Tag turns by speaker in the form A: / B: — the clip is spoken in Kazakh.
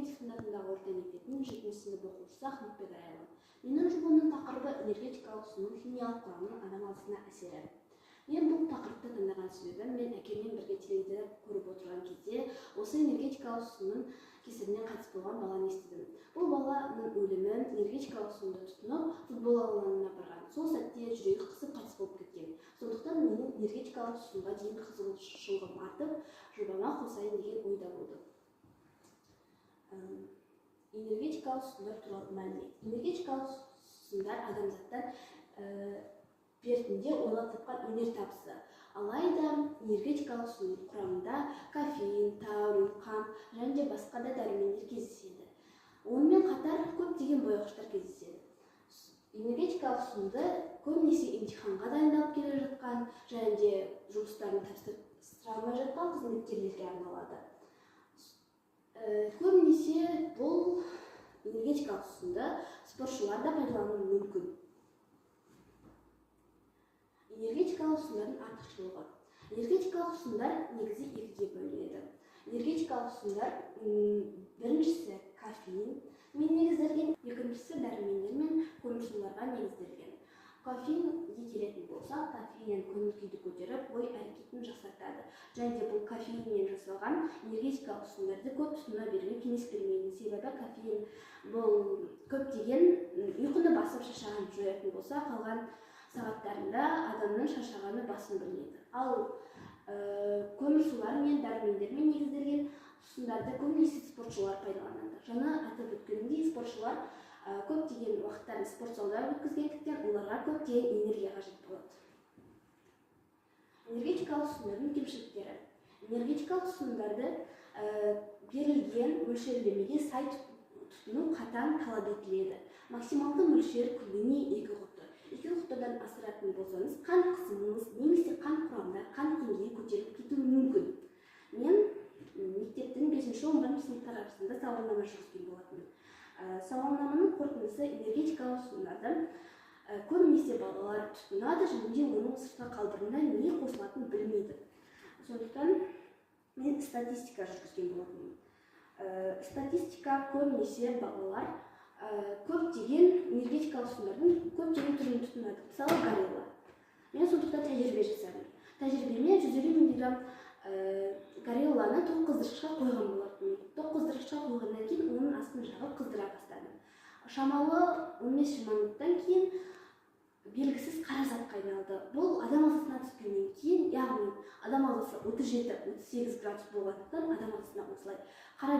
A: Лаврентьев атындағы орта мектептің 7 сынып оқушысы Ахметбек Арайлым. Менің жұмысымның тақырыбы энергетикалық судың химиялық құрамының адам ағзасына әсері. Мен бұл тақырыпты таңдаған себебім, мен әкеммен бірге телевизорда көріп отырған кезде осы энергетикалық судың кесірінен қайтыс болған баланы естідім. Бұл баланың өлімі энергетикалық суды тұтынып футбол алаңына барған. Сол сәтте жүрегі қысып қайтыс болып кеткен. Сондықтан менің энергетикалық суға деген қызығушылығым артып, жобама қосайын деген ойда болды. Энергетикалық сулар туралы мәлімет. Энергетикалық сулар адамзаттан бертінде ойлап тапқан өнертабысы. Алайда энергетикалық судың құрамында кофеин, таурин, қант және басқа да дәрумендер кездеседі. Онымен қатар көптеген бояғыштар кездеседі. Энергетикалық суды көбінесе емтиханға дайындалып келе жатқан және жұмыстарын тапсыра алмай жатқан қызметкерлерге арналады. Көбінесе бұл энергетикалық суды спортшылар да пайдалануы мүмкін. Энергетикалық сулардың артықшылығы. Энергетикалық сулар негізі екіге бөлінеді. Энергетикалық сулар біріншісі кофеин мен негізделген, екіншісі дәрумендер мен көмірсуларға негізделген. Кофеинге келетін болсақ, кофеин көңіл-күйді көтеріп, ой әрекетін жақсартады. Және де бұл кофеинмен жасалған энергетикалық суларды көп тұтына беруге кеңес бермеймін. Себебі кофеин бұл көптеген ұйқыны басып шаршаған жоятын болса, қалған сағаттарында адамның шаршағаны басын білмейді. Ал көмірсулар мен дәрумендермен негізделген сусындарды көбінесе спортшылар пайдаланады. Жаңа атап өткенімдей, спортшылар көптеген уақыттарын спорт залда өткізгендіктен оларға көптеген энергия қажет болады. Энергетикалық сулардың кемшіліктері. Энергетикалық суларды берілген мөлшерлемеге сай тұтыну қатаң талап етіледі. Максималды мөлшер күніне 2 құты. 2 құтыдан асыратын болсаңыз, қан қысымыңыз немесе қан құрамында қан деңгейі көтеріліп кетуі мүмкін. Мен мектептің 5-11 сыныптар арасында сауалнама жүргізген болатынмын. Сауалнаманың қорытындысы энергетикалық сулардан көбінесе балалар тұтынады және де оның сыртқа қалдырында не қосылатынын білмейді. Сондықтан мен статистика жүргізген болатынмын. Статистика көбінесе балалар көптеген энергетикалық сулардың көптеген түрін тұтынады. Мысалы, горилла. Мен сондықтан тәжірибе жасадым. Тәжірибеме 150 мг горилланы тоқ қыздырғышқа қойған болатынмын. Тоқ қыздырғышқа қойғаннан кейін оның астын жағып қыздыра бастадым. Шамалы 15-20 минуттан кейін белгісіз қара затқа айналды. Бұл адам ағзасына түскеннен кейін, яғни адам ағзасы 37-38 градус болғандықтан адам ағзасына осылай қара